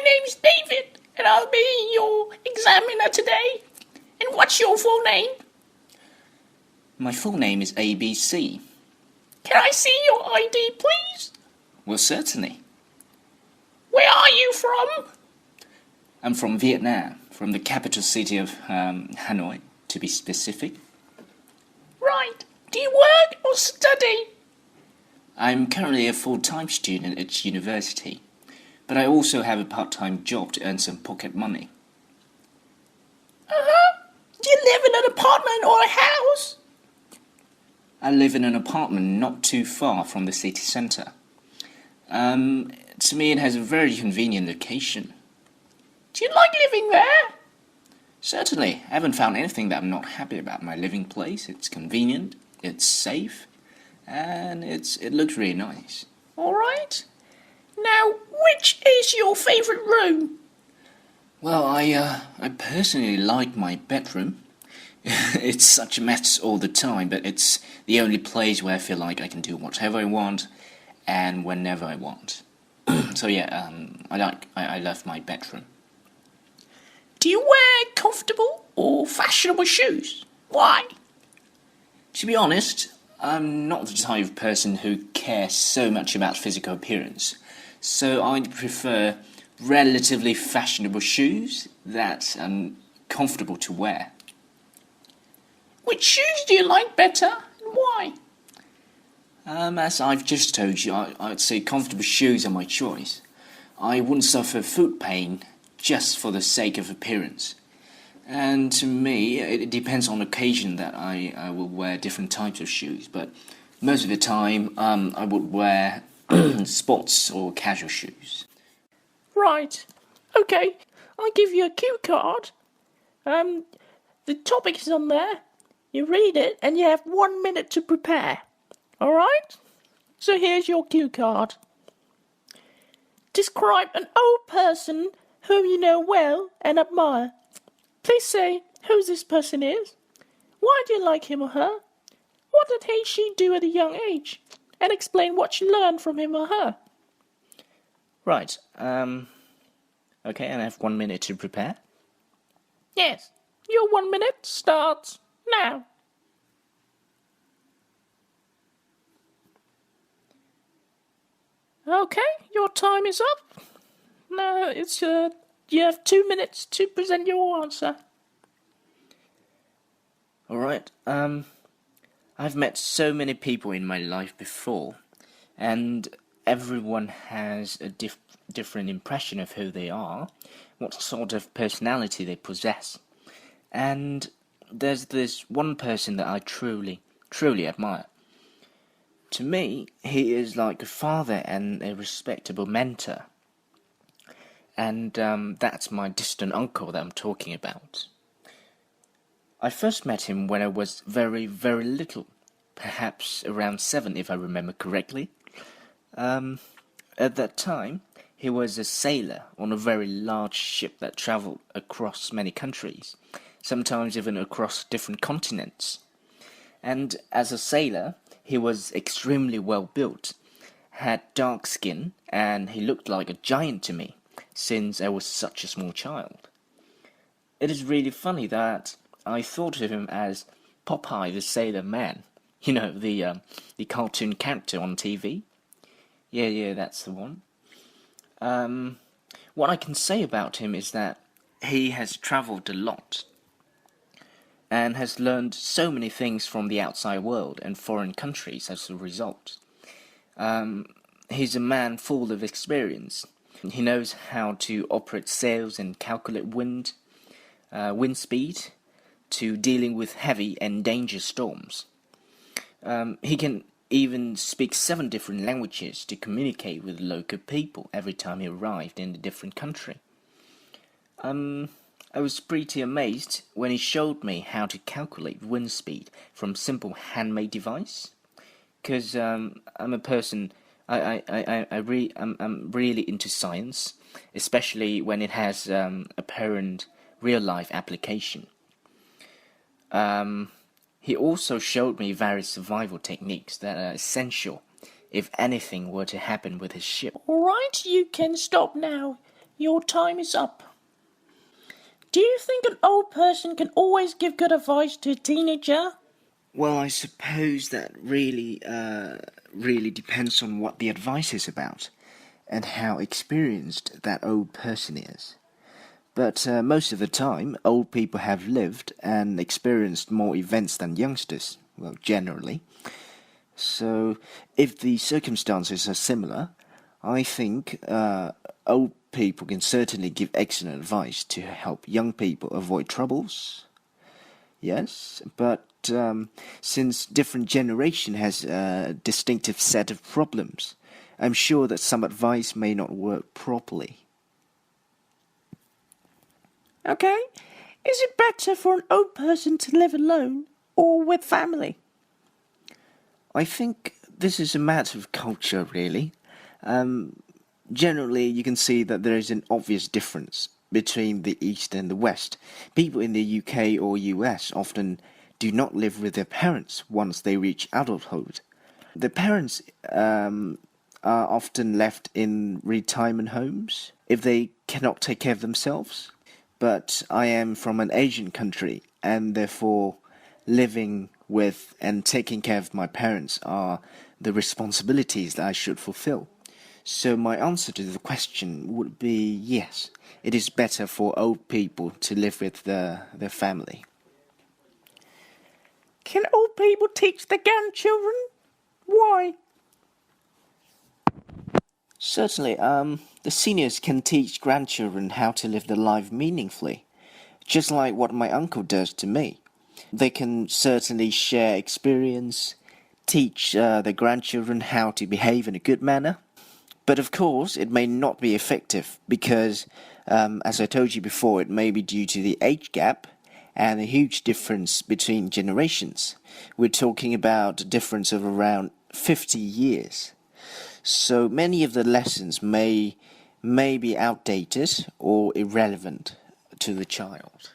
name's David, and I'll be your examiner today. And what's your full name? My full name is ABC. Can I see your ID, please? Well, certainly. Where are you from? I'm from Vietnam, from the capital city of Hanoi, to be specific. Right. Do you work or study? I'm currently a full-time student at university, but I also have a part-time job to earn some pocket money. Do you live in an apartment or a house? I live in an apartment not too far from the city centre. To me, it has a very convenient location. Do you like living there? Certainly, I haven't found anything that I'm not happy about my living place. It's convenient, it's safe, and it looks really nice. All right. Now, which is your favourite room? Well, I personally like my bedroom. It's such a mess all the time, but it's the only place where I feel like I can do whatever I want and whenever I want. So yeah, I love my bedroom. Do you wear comfortable or fashionable shoes? Why? To be honest, I'm not the type of person who cares so much about physical appearance, so I'd prefer relatively fashionable shoes that are comfortable to wear. Which shoes do you like better and why? As I've just told you, I'd say comfortable shoes are my choice. I wouldn't suffer foot pain just for the sake of appearance. And to me, it depends on occasion that I will wear different types of shoes, but most of the time I would wear sports or casual shoes. Right. Okay. I'll give you a cue card. The topic is on there. You read it and you have 1 minute to prepare. Alright? So here's your cue card. Describe an old person whom you know well and admire. Please say who this person is. Why do you like him or her? What did she do at a young age? And explain what you learned from him or her. Right, okay, and I have 1 minute to prepare? Yes, your 1 minute starts now. Okay, your time is up. Now it's you have 2 minutes to present your answer. Alright, I've met so many people in my life before, and everyone has a different impression of who they are, what sort of personality they possess. And there's this one person that I truly admire. To me, he is like a father and a respectable mentor. And that's my distant uncle that I'm talking about. I first met him when I was very, very little, perhaps around 7 if I remember correctly. At that time, he was a sailor on a very large ship that travelled across many countries, sometimes even across different continents. And as a sailor, he was extremely well built, had dark skin, and he looked like a giant to me, since I was such a small child. It is really funny that I thought of him as Popeye the Sailor Man. You know, the cartoon character on TV. Yeah, that's the one. What I can say about him is that he has travelled a lot and has learned so many things from the outside world and foreign countries as a result. He's a man full of experience. He knows how to operate sails and calculate wind speed, to dealing with heavy and dangerous storms. He can even speak 7 different languages to communicate with local people every time he arrived in a different country. I was pretty amazed when he showed me how to calculate wind speed from simple handmade device. Because I'm a person, I'm really into science, especially when it has apparent real-life application. He also showed me various survival techniques that are essential if anything were to happen with his ship. Alright, you can stop now. Your time is up. Do you think an old person can always give good advice to a teenager? Well, I suppose that really depends on what the advice is about and how experienced that old person is. But most of the time, old people have lived and experienced more events than youngsters, well, generally. So, if the circumstances are similar, I think old people can certainly give excellent advice to help young people avoid troubles. Yes, but since different generation has a distinctive set of problems, I'm sure that some advice may not work properly. Okay. Is it better for an old person to live alone or with family? I think this is a matter of culture, really. Generally, you can see that there is an obvious difference between the East and the West. People in the UK or US often do not live with their parents once they reach adulthood. The parents are often left in retirement homes if they cannot take care of themselves. But I am from an Asian country, and therefore living with and taking care of my parents are the responsibilities that I should fulfill. So my answer to the question would be yes, it is better for old people to live with their family. Can old people teach their grandchildren? Why? Certainly, the seniors can teach grandchildren how to live their life meaningfully, just like what my uncle does to me. They can certainly share experience, teach their grandchildren how to behave in a good manner. But of course, it may not be effective because, as I told you before, it may be due to the age gap and a huge difference between generations. We're talking about a difference of around 50 years. So many of the lessons may be outdated or irrelevant to the child.